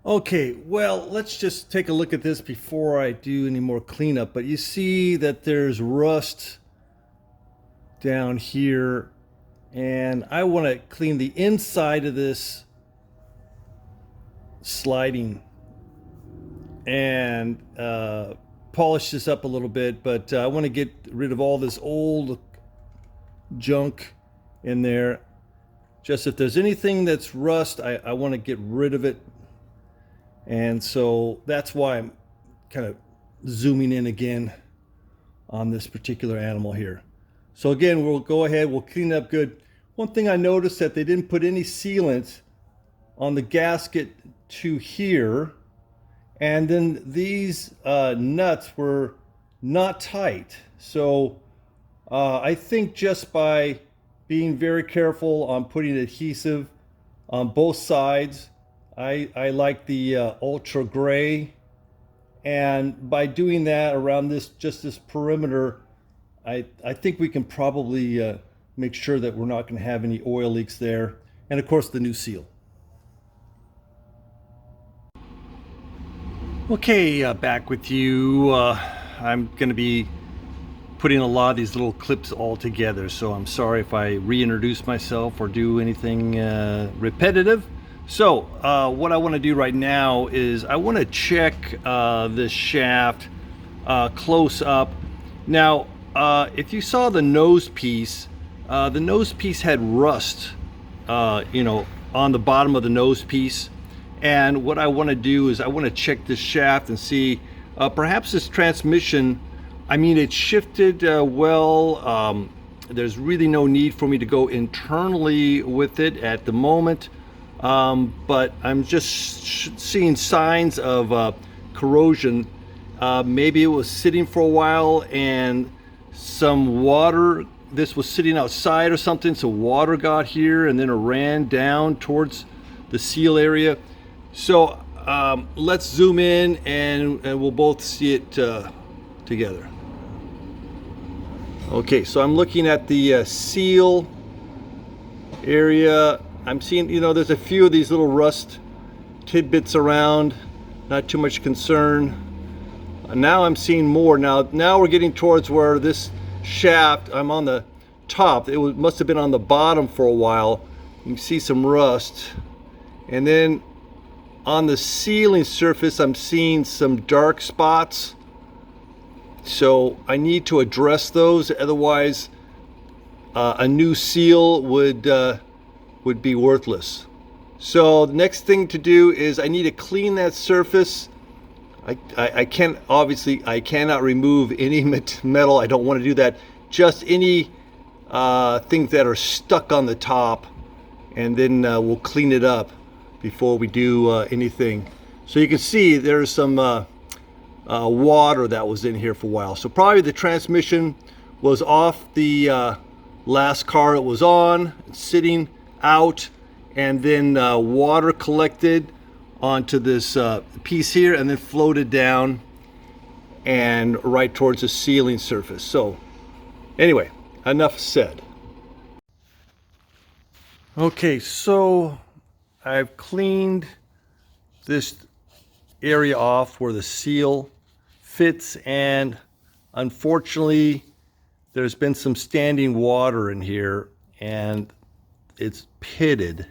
Okay, well, let's just take a look at this before I do any more cleanup. But you see that there's rust down here, and I want to clean the inside of this sliding and polish this up a little bit. But I want to get rid of all this old junk in there. Just if there's anything that's rust, I want to get rid of it. And so that's why I'm kind of zooming in again on this particular animal here. So again, we'll go ahead, we'll clean it up good. One thing I noticed that they didn't put any sealant on the gasket to here. And then these nuts were not tight. So I think just by being very careful on putting adhesive on both sides, I like the ultra gray, and by doing that around this perimeter, I think we can probably make sure that we're not going to have any oil leaks there, and of course the new seal. Okay, back with you. I'm going to be putting a lot of these little clips all together, so I'm sorry if I reintroduce myself or do anything repetitive. So what I want to do right now is I want to check this shaft close up. Now if you saw the nose piece had rust on the bottom of the nose piece, and what I want to do is I want to check this shaft and see perhaps this transmission, I mean, it's shifted well. There's really no need for me to go internally with it at the moment. But I'm just seeing signs of corrosion. Maybe it was sitting for a while and some water, this was sitting outside or something, so water got here and then it ran down towards the seal area. So let's zoom in and we'll both see it together. Okay, so I'm looking at the seal area. I'm seeing, there's a few of these little rust tidbits around, not too much concern. Now I'm seeing more. Now we're getting towards where this shaft, I'm on the top. Must have been on the bottom for a while. You can see some rust. And then on the sealing surface, I'm seeing some dark spots. So I need to address those, otherwise a new seal would be worthless. So the next thing to do is I need to clean that surface. I cannot remove any metal. I don't want to do that. Just any things that are stuck on the top, and then we'll clean it up before we do anything. So you can see there's some water that was in here for a while. So probably the transmission was off the last car it was on, sitting out, and then water collected onto this piece here and then floated down and right towards the sealing surface. So anyway, enough said. Okay, so I've cleaned this area off where the seal fits, and unfortunately there's been some standing water in here and it's pitted.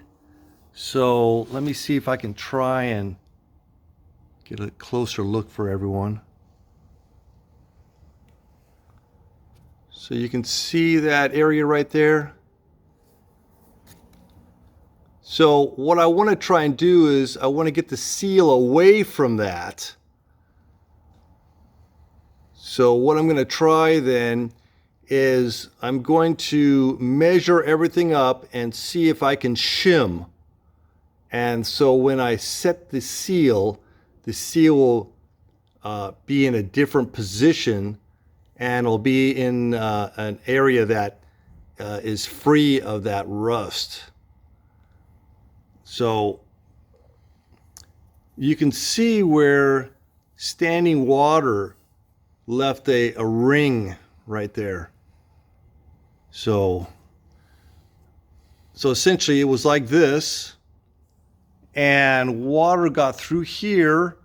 So let me see if I can try and get a closer look for everyone. So you can see that area right there. So what I want to try and do is I want to get the seal away from that. So what I'm going to try then is I'm going to measure everything up and see if I can shim. And so when I set the seal will be in a different position, and it'll be in an area that is free of that rust. So you can see where standing water left a ring right there. So essentially it was like this, and water got through here,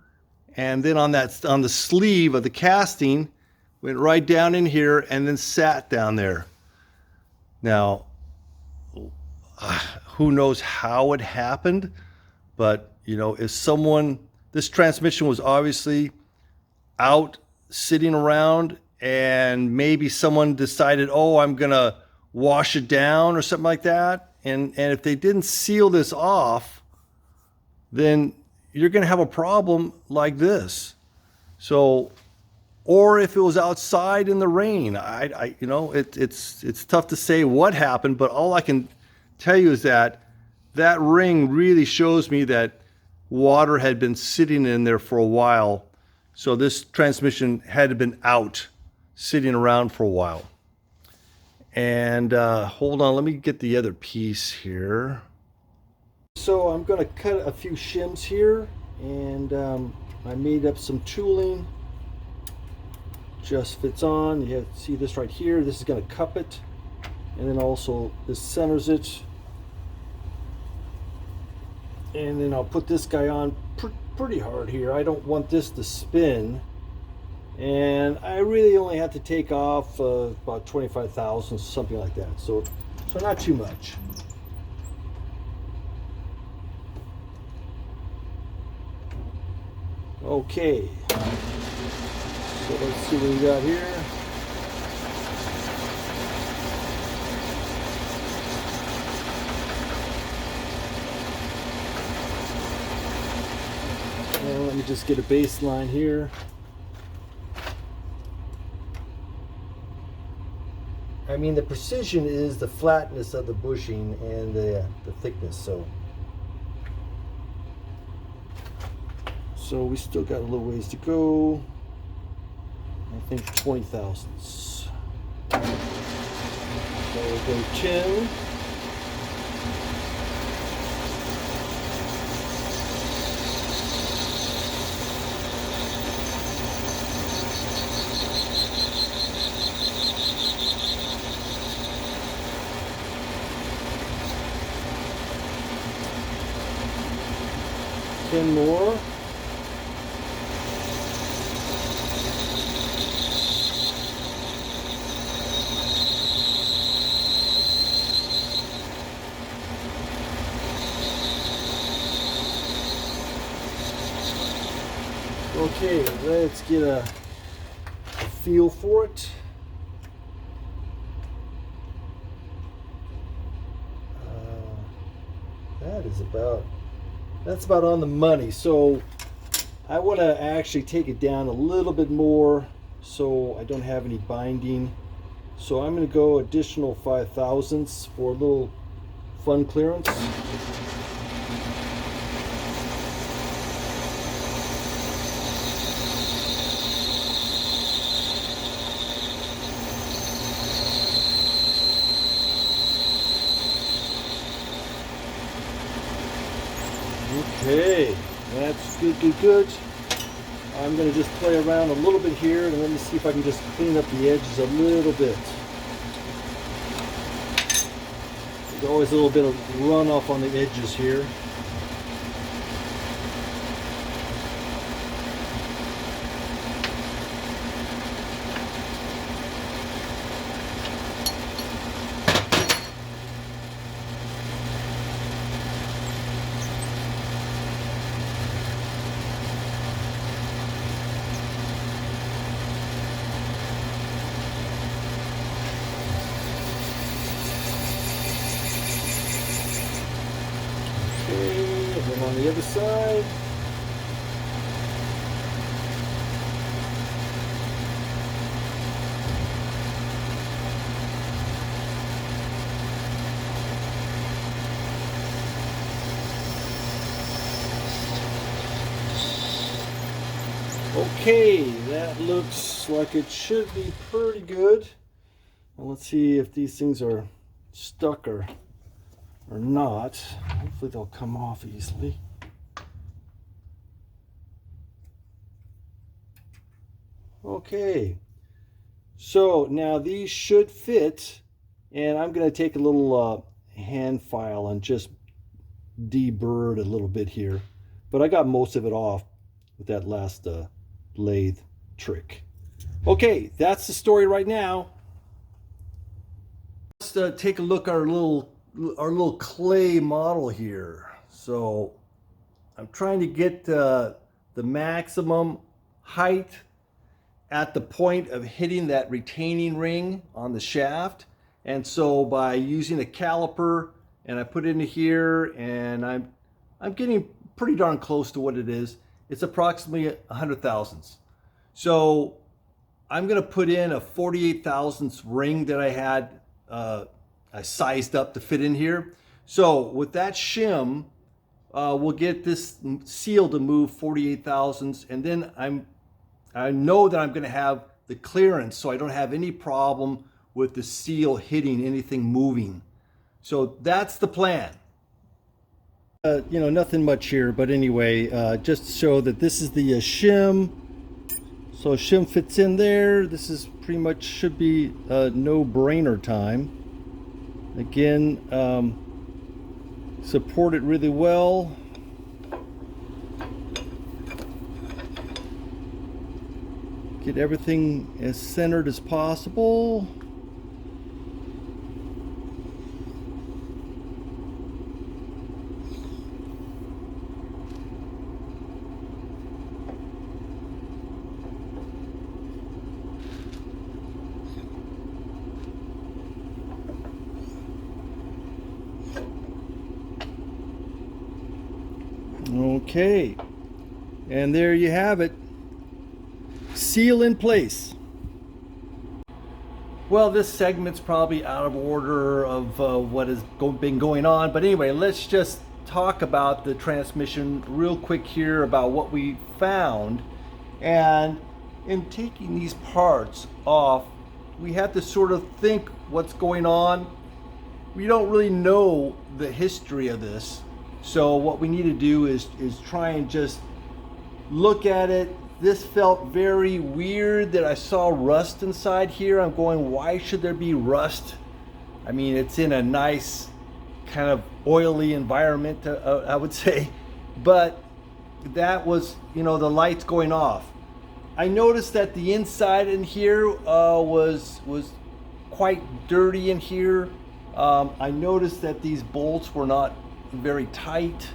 and then on the sleeve of the casting went right down in here and then sat down there. Now, who knows how it happened, but you know, if this transmission was obviously out sitting around, and maybe someone decided, oh, I'm gonna wash it down or something like that, and if they didn't seal this off, then you're gonna have a problem like this. So, or if it was outside in the rain, you know, it's tough to say what happened, but all I can tell you is that ring really shows me that water had been sitting in there for a while. So this transmission had been out, sitting around for a while. And hold on, let me get the other piece here. So I'm going to cut a few shims here, and I made up some tooling. Just fits on. You have to see this right here. This is going to cup it, and then also this centers it. And then I'll put this guy on pretty hard here. I don't want this to spin, and I really only have to take off about 25 thousandths, something like that. So not too much. Okay, so let's see what we got here. Let me just get a baseline here. I mean, the precision is the flatness of the bushing and the thickness. So we still got a little ways to go. I think 20 thousandths. So we'll go 10. More. Okay, let's get a feel for it. That's about on the money. So I want to actually take it down a little bit more so I don't have any binding. So I'm going to go additional 5 thousandths for a little fun clearance. Okay, that's good. I'm going to just play around a little bit here, and let me see if I can just clean up the edges a little bit. There's always a little bit of runoff on the edges here. On the other side. Okay, that looks like it should be pretty good. Well, let's see if these things are stuck or not. Hopefully they'll come off easily. Okay, so now these should fit, and I'm going to take a little hand file and just deburred a little bit here, but I got most of it off with that last lathe trick. Okay, that's the story right now. Let's take a look at our little clay model here. So I'm trying to get the maximum height at the point of hitting that retaining ring on the shaft. And so by using a caliper, and I put it in here, and I'm getting pretty darn close to what it is. It's approximately 100 thousandths. So I'm gonna put in a 48 thousandths ring that I had I sized up to fit in here. So with that shim, we'll get this seal to move 48 thousandths, and then I know that I'm gonna have the clearance, so I don't have any problem with the seal hitting anything moving. So that's the plan. You know, nothing much here, but anyway, just to show that this is the shim. So shim fits in there. This is pretty much should be no-brainer time. Again, support it really well. Get everything as centered as possible. Okay, and there you have it. Seal in place. Well, this segment's probably out of order of what has been going on, but anyway, let's just talk about the transmission real quick here, about what we found. And in taking these parts off, we have to sort of think what's going on. We don't really know the history of this. So what we need to do is try and just look at it. This felt very weird that I saw rust inside here. I'm going, why should there be rust? I mean, it's in a nice kind of oily environment, I would say. But that was, you know, the lights going off. I noticed that the inside in here was quite dirty in here. I noticed that these bolts were not very tight.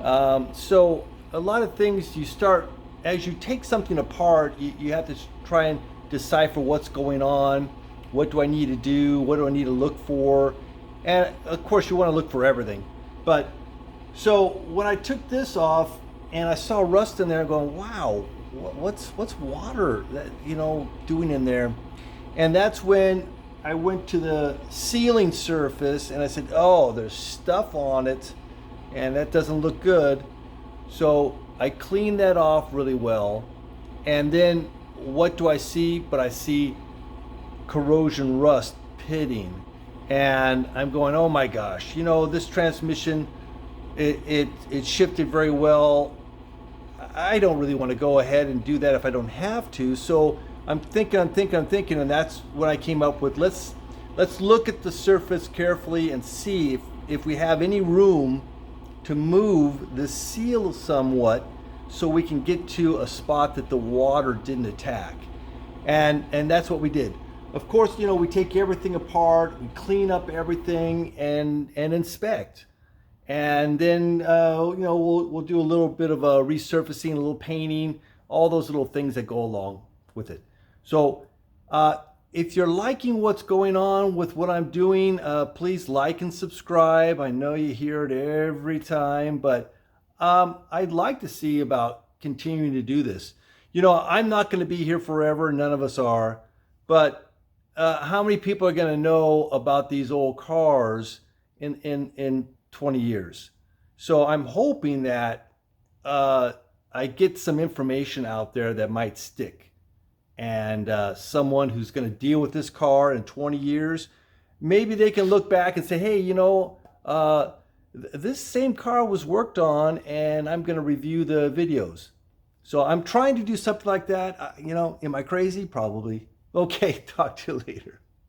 So a lot of things you start, as you take something apart, you have to try and decipher what's going on. What do I need to do? What do I need to look for? And of course you want to look for everything. But so when I took this off and I saw rust in there, I'm going, wow, what's water that, you know, doing in there? And that's when I went to the sealing surface and I said, oh, there's stuff on it and that doesn't look good. So I cleaned that off really well. And then what do I see? But I see corrosion rust pitting. And I'm going, oh my gosh, you know, this transmission, it shifted very well. I don't really want to go ahead and do that if I don't have to. So I'm thinking, and that's what I came up with. Let's look at the surface carefully and see if we have any room to move the seal somewhat so we can get to a spot that the water didn't attack. And that's what we did. Of course, you know, we take everything apart, we clean up everything and inspect. And then, you know, we'll do a little bit of a resurfacing, a little painting, all those little things that go along with it. So if you're liking what's going on with what I'm doing, please like and subscribe. I know you hear it every time, but I'd like to see about continuing to do this. You know, I'm not going to be here forever. None of us are. But how many people are going to know about these old cars in 20 years? So I'm hoping that I get some information out there that might stick. And someone who's going to deal with this car in 20 years, maybe they can look back and say, hey, you know, this same car was worked on, and I'm going to review the videos. So I'm trying to do something like that. You know, am I crazy? Probably. Okay, talk to you later.